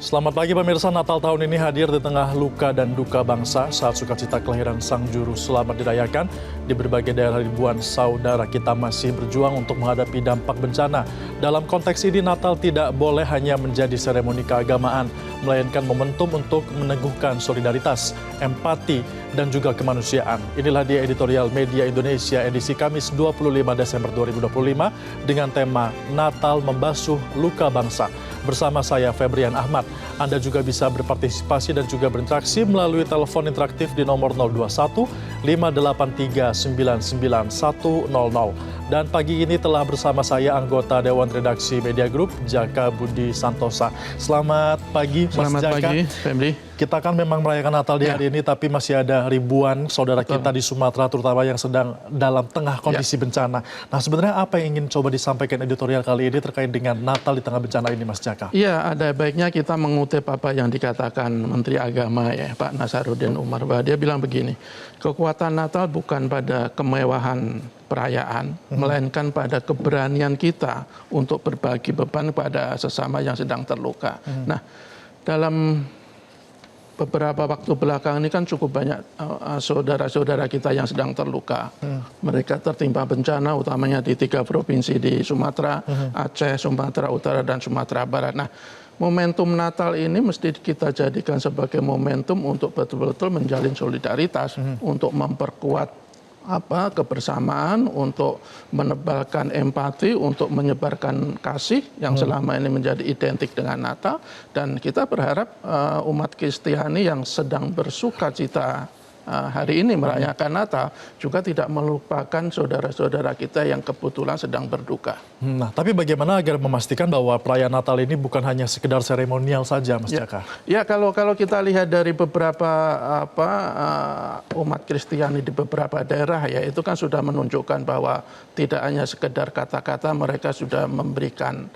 Selamat pagi pemirsa, Natal tahun ini hadir di tengah luka dan duka bangsa saat sukacita kelahiran Sang Juru Selamat dirayakan. Di berbagai daerah ribuan saudara kita masih berjuang untuk menghadapi dampak bencana. Dalam konteks ini Natal tidak boleh hanya menjadi seremoni keagamaan, melainkan momentum untuk meneguhkan solidaritas, empati, dan juga kemanusiaan. Inilah dia editorial Media Indonesia edisi Kamis 25 Desember 2025 dengan tema Natal Membasuh Luka Bangsa. Bersama saya Febrian Ahmad. Anda juga bisa berpartisipasi dan juga berinteraksi melalui telepon interaktif di nomor 021 583 99100. Dan pagi ini telah bersama saya anggota Dewan Redaksi Media Group, Jaka Budi Santosa. Selamat pagi, Mas Jaka. Selamat pagi, Febri. Kita kan memang merayakan Natal di hari ini, tapi masih ada ribuan saudara kita di Sumatera, terutama yang sedang dalam tengah kondisi bencana. Nah, sebenarnya apa yang ingin coba disampaikan editorial kali ini terkait dengan Natal di tengah bencana ini, Mas Jaka? Iya, ada baiknya kita mengutip apa yang dikatakan Menteri Agama ya, Pak Nasaruddin Umar. Dia bilang begini, kekuatan Natal bukan pada kemewahan perayaan, melainkan pada keberanian kita untuk berbagi beban pada sesama yang sedang terluka. Nah, dalam beberapa waktu belakangan ini kan cukup banyak saudara-saudara kita yang sedang terluka. Mereka tertimpa bencana utamanya di 3 provinsi di Sumatera, Aceh, Sumatera Utara, dan Sumatera Barat. Nah, momentum Natal ini mesti kita jadikan sebagai momentum untuk betul-betul menjalin solidaritas, untuk memperkuat kebersamaan, untuk menebalkan empati, untuk menyebarkan kasih yang selama ini menjadi identik dengan Natal. Dan kita berharap umat Kristiani yang sedang bersuka cita hari ini merayakan Natal juga tidak melupakan saudara-saudara kita yang kebetulan sedang berduka. Nah, tapi bagaimana agar memastikan bahwa perayaan Natal ini bukan hanya sekedar seremonial saja, Mas Jaka? Ya, kalau kita lihat dari beberapa umat Kristiani di beberapa daerah ya, itu kan sudah menunjukkan bahwa tidak hanya sekedar kata-kata, mereka sudah memberikan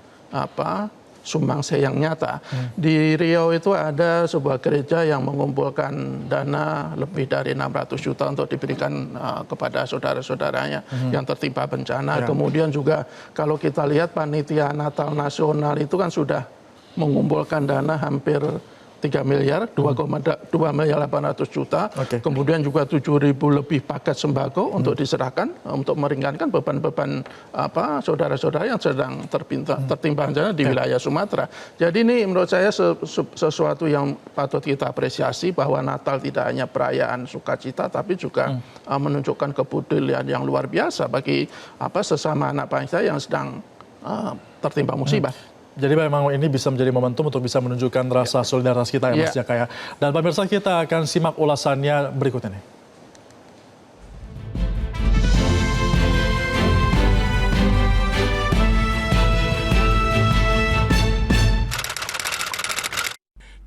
sumbangsi yang nyata. Di Riau itu ada sebuah gereja yang mengumpulkan dana lebih dari 600 juta untuk diberikan kepada saudara-saudaranya yang tertimpa bencana. Kemudian juga kalau kita lihat panitia Natal Nasional itu kan sudah mengumpulkan dana hampir 3 miliar, 2,8 juta. Kemudian juga 7.000 lebih paket sembako untuk diserahkan untuk meringankan beban-beban saudara-saudara yang sedang tertimpa bencana di wilayah Sumatera. Jadi ini menurut saya sesuatu yang patut kita apresiasi, bahwa Natal tidak hanya perayaan sukacita tapi juga menunjukkan kepedulian yang luar biasa bagi sesama anak bangsa yang sedang tertimpa musibah. Jadi memang ini bisa menjadi momentum untuk bisa menunjukkan rasa solidaritas kita ya, Mas Jaka ya. Dan pemirsa, kita akan simak ulasannya berikut ini.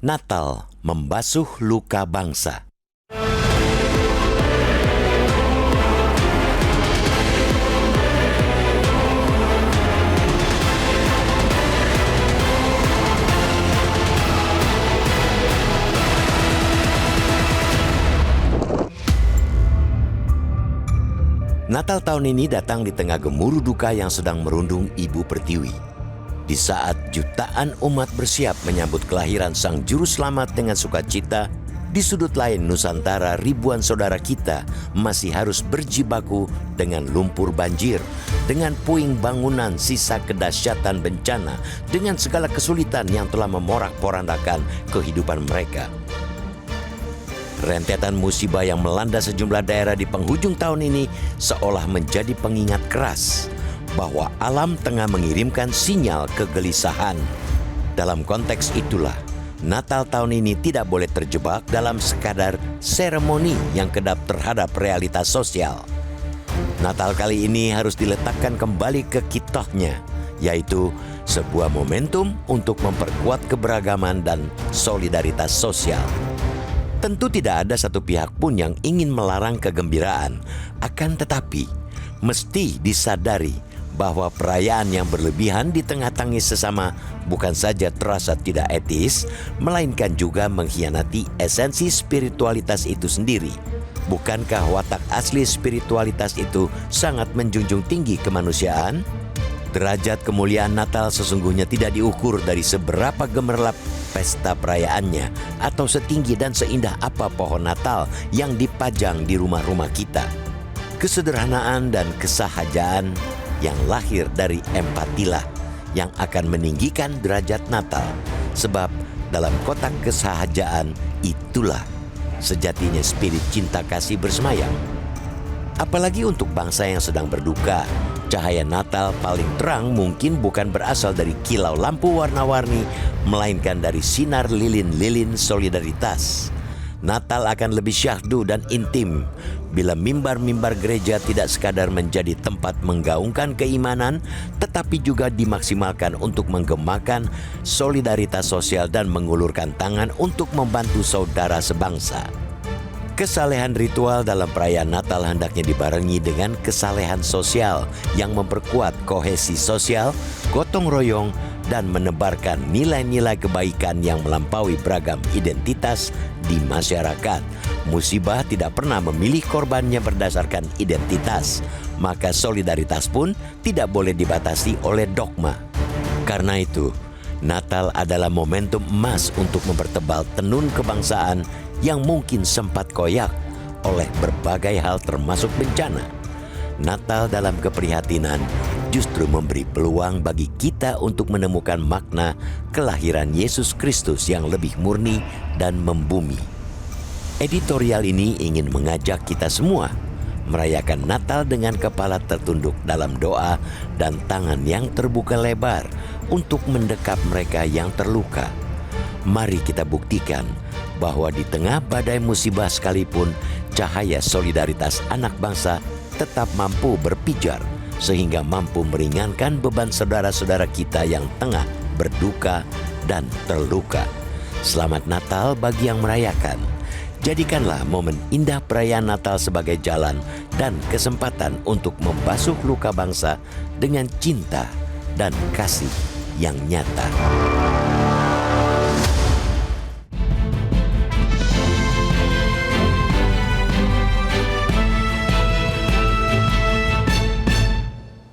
Natal membasuh luka bangsa. Natal tahun ini datang di tengah gemuruh duka yang sedang merundung Ibu Pertiwi. Di saat jutaan umat bersiap menyambut kelahiran Sang Juru Selamat dengan sukacita, di sudut lain Nusantara ribuan saudara kita masih harus berjibaku dengan lumpur banjir, dengan puing bangunan sisa kedahsyatan bencana, dengan segala kesulitan yang telah memorak-porandakan kehidupan mereka. Rentetan musibah yang melanda sejumlah daerah di penghujung tahun ini seolah menjadi pengingat keras bahwa alam tengah mengirimkan sinyal kegelisahan. Dalam konteks itulah, Natal tahun ini tidak boleh terjebak dalam sekadar seremoni yang kedap terhadap realitas sosial. Natal kali ini harus diletakkan kembali ke kitohnya, yaitu sebuah momentum untuk memperkuat keberagaman dan solidaritas sosial. Tentu tidak ada satu pihak pun yang ingin melarang kegembiraan. Akan tetapi, mesti disadari bahwa perayaan yang berlebihan di tengah tangis sesama bukan saja terasa tidak etis, melainkan juga mengkhianati esensi spiritualitas itu sendiri. Bukankah watak asli spiritualitas itu sangat menjunjung tinggi kemanusiaan? Derajat kemuliaan Natal sesungguhnya tidak diukur dari seberapa gemerlap pesta perayaannya atau setinggi dan seindah apa pohon Natal yang dipajang di rumah-rumah kita. Kesederhanaan dan kesahajaan yang lahir dari empatilah yang akan meninggikan derajat Natal. Sebab dalam kotak kesahajaan itulah sejatinya spirit cinta kasih bersemayam. Apalagi untuk bangsa yang sedang berduka, cahaya Natal paling terang mungkin bukan berasal dari kilau lampu warna-warni, melainkan dari sinar lilin-lilin solidaritas. Natal akan lebih syahdu dan intim bila mimbar-mimbar gereja tidak sekadar menjadi tempat menggaungkan keimanan, tetapi juga dimaksimalkan untuk menggemakan solidaritas sosial dan mengulurkan tangan untuk membantu saudara sebangsa. Kesalehan ritual dalam perayaan Natal hendaknya dibarengi dengan kesalehan sosial yang memperkuat kohesi sosial, gotong royong, dan menebarkan nilai-nilai kebaikan yang melampaui beragam identitas di masyarakat. Musibah tidak pernah memilih korbannya berdasarkan identitas, maka solidaritas pun tidak boleh dibatasi oleh dogma. Karena itu, Natal adalah momentum emas untuk mempertebal tenun kebangsaan yang mungkin sempat koyak oleh berbagai hal termasuk bencana. Natal dalam keprihatinan justru memberi peluang bagi kita untuk menemukan makna kelahiran Yesus Kristus yang lebih murni dan membumi. Editorial ini ingin mengajak kita semua merayakan Natal dengan kepala tertunduk dalam doa dan tangan yang terbuka lebar untuk mendekap mereka yang terluka. Mari kita buktikan bahwa di tengah badai musibah sekalipun, cahaya solidaritas anak bangsa tetap mampu berpijar sehingga mampu meringankan beban saudara-saudara kita yang tengah berduka dan terluka. Selamat Natal bagi yang merayakan. Jadikanlah momen indah perayaan Natal sebagai jalan dan kesempatan untuk membasuh luka bangsa dengan cinta dan kasih yang nyata.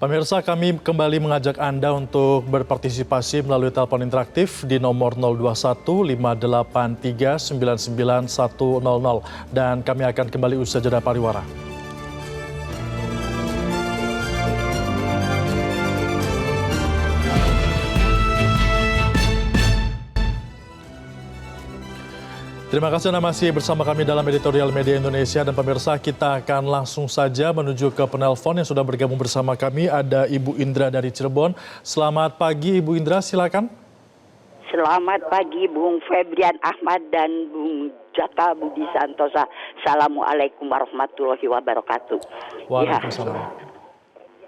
Pemirsa, kami kembali mengajak Anda untuk berpartisipasi melalui telepon interaktif di nomor 021 583 99 100 dan kami akan kembali usai jeda pariwara. Terima kasih Anda masih bersama kami dalam Editorial Media Indonesia, dan pemirsa, kita akan langsung saja menuju ke penelpon yang sudah bergabung bersama kami. Ada Ibu Indra dari Cirebon. Selamat pagi Ibu Indra, silakan. Selamat pagi Bung Febrian Ahmad dan Bung Jaka Budi Santosa. Assalamualaikum warahmatullahi wabarakatuh. Waalaikumsalam. Ya,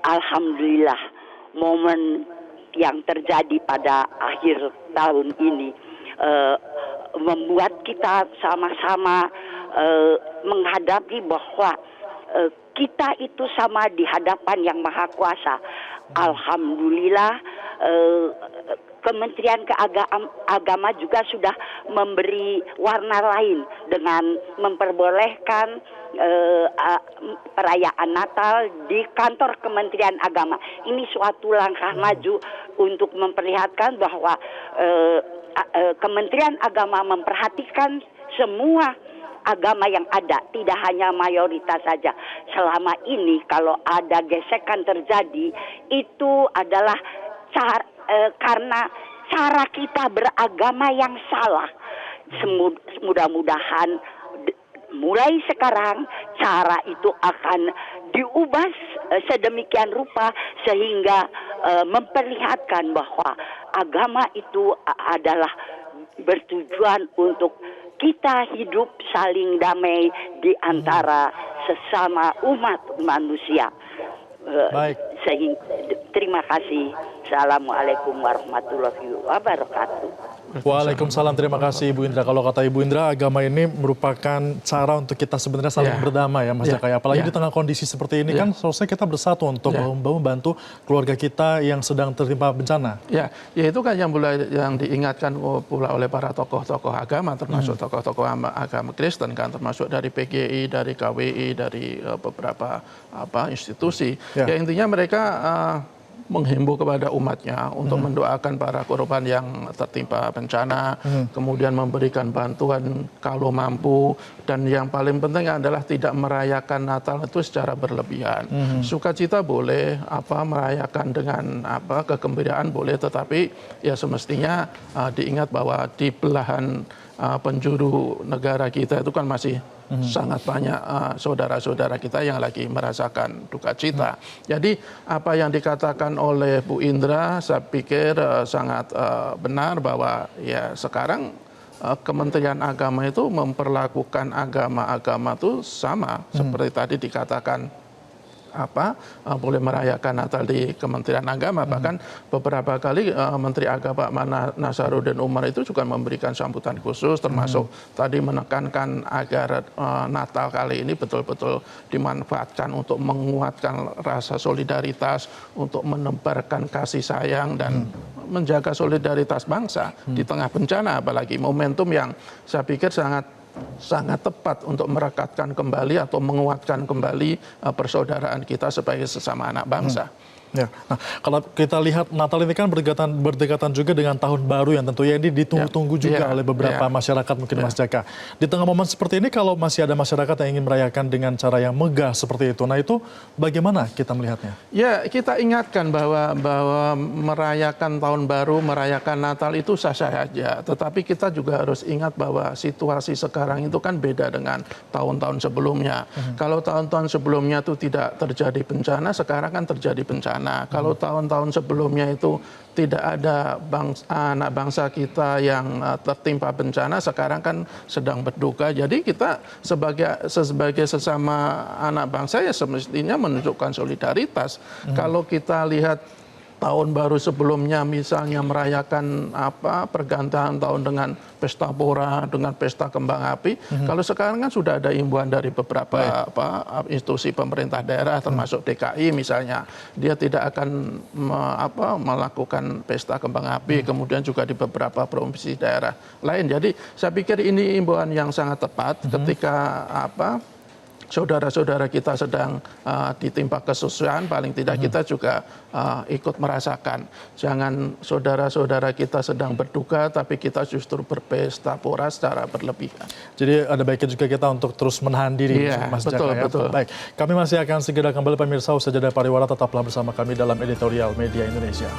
alhamdulillah, momen yang terjadi pada akhir tahun ini membuat kita sama-sama menghadapi bahwa kita itu sama di hadapan Yang Maha Kuasa. Alhamdulillah, Kementerian Agama juga sudah memberi warna lain dengan memperbolehkan perayaan Natal di kantor Kementerian Agama. Ini suatu langkah maju untuk memperlihatkan bahwa Kementerian Agama memperhatikan semua agama yang ada, tidak hanya mayoritas saja. Selama ini kalau ada gesekan terjadi, itu adalah karena cara kita beragama yang salah. Mudah-mudahan mulai sekarang cara itu akan diubah sedemikian rupa sehingga memperlihatkan bahwa agama itu adalah bertujuan untuk kita hidup saling damai di antara sesama umat manusia. Baik. Terima kasih. Assalamualaikum warahmatullahi wabarakatuh. Waalaikumsalam, terima kasih Ibu Indra. Kalau kata Ibu Indra, agama ini merupakan cara untuk kita sebenarnya saling berdamai ya Mas Jaka. Apalagi di tengah kondisi seperti ini kan seharusnya kita bersatu untuk membantu keluarga kita yang sedang tertimpa bencana. Ya itu kan yang diingatkan pula oleh para tokoh-tokoh agama, termasuk tokoh-tokoh agama Kristen kan, termasuk dari PGI, dari KWI, dari beberapa institusi. Ya intinya mereka menghimbau kepada umatnya untuk mendoakan para korban yang tertimpa bencana, kemudian memberikan bantuan kalau mampu, dan yang paling penting adalah tidak merayakan Natal itu secara berlebihan. Sukacita boleh, merayakan dengan kegembiraan boleh, tetapi ya semestinya diingat bahwa di belahan penjuru negara kita itu kan masih sangat banyak saudara-saudara kita yang lagi merasakan duka cita. Jadi apa yang dikatakan oleh Bu Indra, saya pikir sangat benar bahwa ya sekarang Kementerian Agama itu memperlakukan agama-agama itu sama seperti tadi dikatakan boleh merayakan Natal di Kementerian Agama. Bahkan beberapa kali Menteri Agama Nasaruddin Umar itu juga memberikan sambutan khusus, termasuk tadi menekankan agar Natal kali ini betul-betul dimanfaatkan untuk menguatkan rasa solidaritas, untuk menebarkan kasih sayang dan menjaga solidaritas bangsa di tengah bencana, apalagi momentum yang saya pikir sangat tepat untuk merekatkan kembali atau menguatkan kembali persaudaraan kita sebagai sesama anak bangsa. Ya. Nah, kalau kita lihat Natal ini kan berdekatan juga dengan Tahun Baru yang tentunya ini ditunggu-tunggu juga oleh beberapa masyarakat mungkin Mas Jaka. Di tengah momen seperti ini kalau masih ada masyarakat yang ingin merayakan dengan cara yang megah seperti itu, nah itu bagaimana kita melihatnya? Ya, kita ingatkan bahwa merayakan Tahun Baru, merayakan Natal itu sah-sah saja. Tetapi kita juga harus ingat bahwa situasi sekarang itu kan beda dengan tahun-tahun sebelumnya. Kalau tahun-tahun sebelumnya itu tidak terjadi bencana, sekarang kan terjadi bencana. Kalau tahun-tahun sebelumnya itu tidak ada anak bangsa kita yang tertimpa bencana, sekarang kan sedang berduka. Jadi kita sebagai sesama anak bangsa ya semestinya menunjukkan solidaritas. Kalau kita lihat tahun baru sebelumnya misalnya merayakan pergantian tahun dengan pesta pora, dengan pesta kembang api. Kalau sekarang kan sudah ada himbauan dari beberapa institusi pemerintah daerah termasuk DKI misalnya, dia tidak akan melakukan pesta kembang api, kemudian juga di beberapa provinsi daerah lain. Jadi saya pikir ini himbauan yang sangat tepat ketika saudara-saudara kita sedang ditimpa kesusahan, paling tidak kita juga ikut merasakan. Jangan saudara-saudara kita sedang berduka, tapi kita justru berpesta pora secara berlebihan. Jadi ada baiknya juga kita untuk terus menahan diri, Mas Jaka. Betul. Baik, kami masih akan segera kembali pemirsa, usai jeda pariwara, tetaplah bersama kami dalam Editorial Media Indonesia.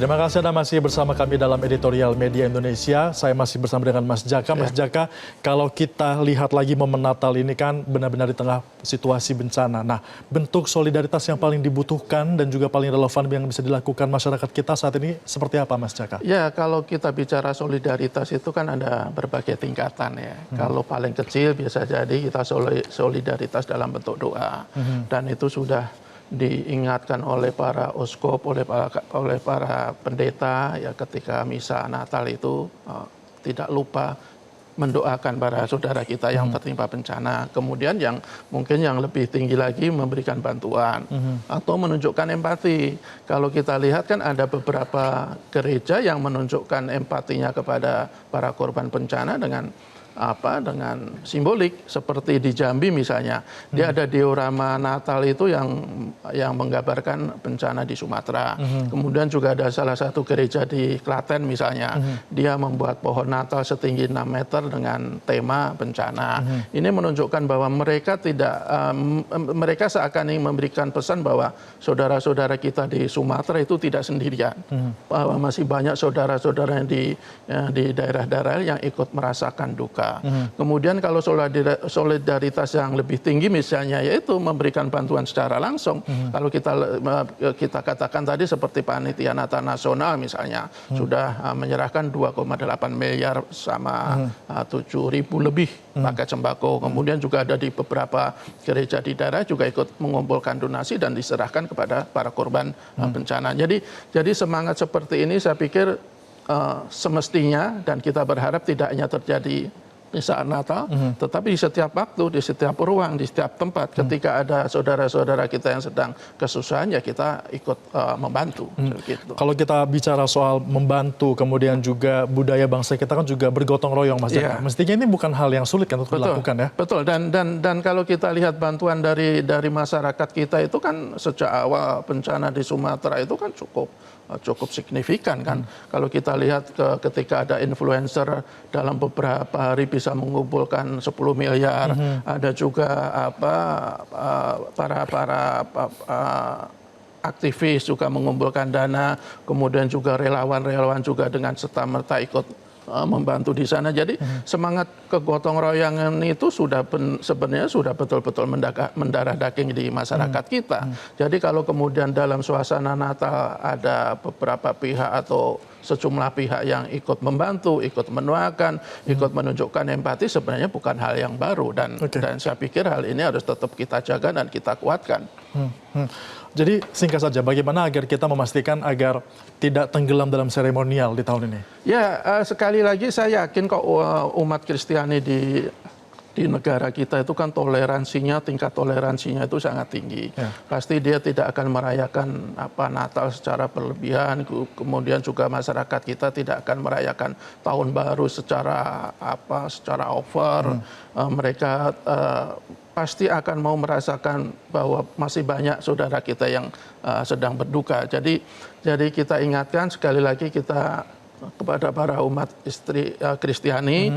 Terima kasih Anda masih bersama kami dalam Editorial Media Indonesia. Saya masih bersama dengan Mas Jaka. Mas Jaka, kalau kita lihat lagi momen Natal ini kan benar-benar di tengah situasi bencana. Nah, bentuk solidaritas yang paling dibutuhkan dan juga paling relevan yang bisa dilakukan masyarakat kita saat ini seperti apa, Mas Jaka? Ya, kalau kita bicara solidaritas itu kan ada berbagai tingkatan ya. Kalau paling kecil biasa jadi kita solidaritas dalam bentuk doa. Dan itu sudah diingatkan oleh para uskup, oleh para pendeta ya ketika misa Natal itu tidak lupa mendoakan para saudara kita yang tertimpa bencana. Kemudian yang mungkin yang lebih tinggi lagi memberikan bantuan atau menunjukkan empati. Kalau kita lihat kan ada beberapa gereja yang menunjukkan empatinya kepada para korban bencana dengan simbolik, seperti di Jambi misalnya, dia ada diorama Natal itu yang menggambarkan bencana di Sumatera. Kemudian juga ada salah satu gereja di Klaten misalnya, dia membuat pohon Natal setinggi 6 meter dengan tema bencana. Ini menunjukkan bahwa mereka seakan ingin memberikan pesan bahwa saudara-saudara kita di Sumatera itu tidak sendirian, bahwa masih banyak saudara-saudara yang di daerah-daerah yang ikut merasakan duka. Kemudian kalau solidaritas yang lebih tinggi misalnya yaitu memberikan bantuan secara langsung. Kalau kita katakan tadi seperti Panitia Natal Nasional misalnya sudah menyerahkan 2,8 miliar sama 7.000 lebih paket sembako. Kemudian juga ada di beberapa gereja di daerah juga ikut mengumpulkan donasi dan diserahkan kepada para korban bencana. Jadi semangat seperti ini saya pikir semestinya dan kita berharap tidak hanya terjadi di saat Natal, tetapi di setiap waktu, di setiap ruang, di setiap tempat, ketika ada saudara-saudara kita yang sedang kesusahan, ya kita ikut membantu. Gitu. Kalau kita bicara soal membantu, kemudian juga budaya bangsa kita kan juga bergotong royong, Mas Jaka. Mestinya ini bukan hal yang sulit kan untuk dilakukan ya? Betul, dan kalau kita lihat bantuan dari masyarakat kita itu kan sejak awal bencana di Sumatera itu kan cukup signifikan kan. Kalau kita lihat ketika ada influencer dalam beberapa hari bisa mengumpulkan 10 miliar, ada juga para aktivis juga mengumpulkan dana, kemudian juga relawan-relawan juga dengan serta-merta ikut membantu di sana. Jadi semangat kegotong royongan itu sebenarnya sudah betul-betul mendarah daging di masyarakat kita. Jadi kalau kemudian dalam suasana Natal ada beberapa pihak atau sejumlah pihak yang ikut membantu, ikut mendoakan, ikut menunjukkan empati, sebenarnya bukan hal yang baru, dan saya pikir hal ini harus tetap kita jaga dan kita kuatkan. Jadi singkat saja, bagaimana agar kita memastikan agar tidak tenggelam dalam seremonial di tahun ini? Ya, sekali lagi saya yakin kok umat Kristiani di negara kita itu kan tingkat toleransinya itu sangat tinggi. Pasti dia tidak akan merayakan Natal secara berlebihan, kemudian juga masyarakat kita tidak akan merayakan tahun baru secara over. Mereka pasti akan mau merasakan bahwa masih banyak saudara kita yang sedang berduka. Jadi kita ingatkan sekali lagi kepada para umat Kristiani,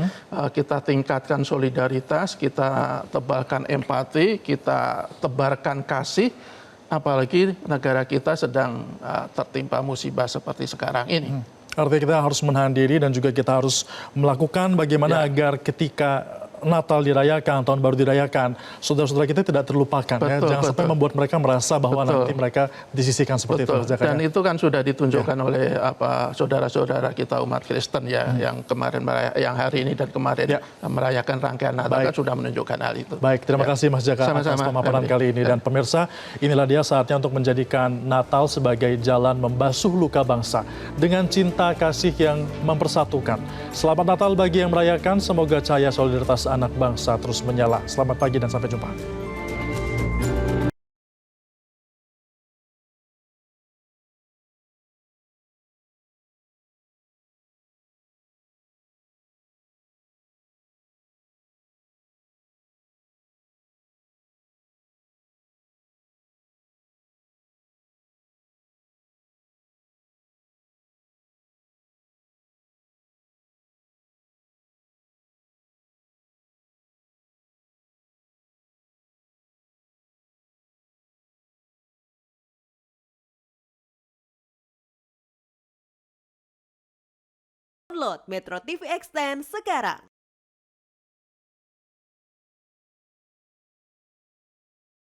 kita tingkatkan solidaritas, kita tebalkan empati, kita tebarkan kasih, apalagi negara kita sedang tertimpa musibah seperti sekarang ini. Artinya kita harus menahan diri dan juga kita harus melakukan bagaimana agar ketika Natal dirayakan, Tahun Baru dirayakan, saudara-saudara kita tidak terlupakan. Jangan sampai membuat mereka merasa bahwa nanti mereka disisihkan seperti itu. Dan itu kan sudah ditunjukkan oleh saudara-saudara kita umat Kristen yang kemarin yang hari ini dan kemarin merayakan rangkaian Natal kan sudah menunjukkan hal itu. Baik, terima kasih Mas Jaka atas pemaparan kali ini. Dan pemirsa, inilah dia saatnya untuk menjadikan Natal sebagai jalan membasuh luka bangsa dengan cinta kasih yang mempersatukan. Selamat Natal bagi yang merayakan, semoga cahaya solidaritas anak bangsa terus menyala. Selamat pagi dan sampai jumpa. Download Metro TV Extend sekarang.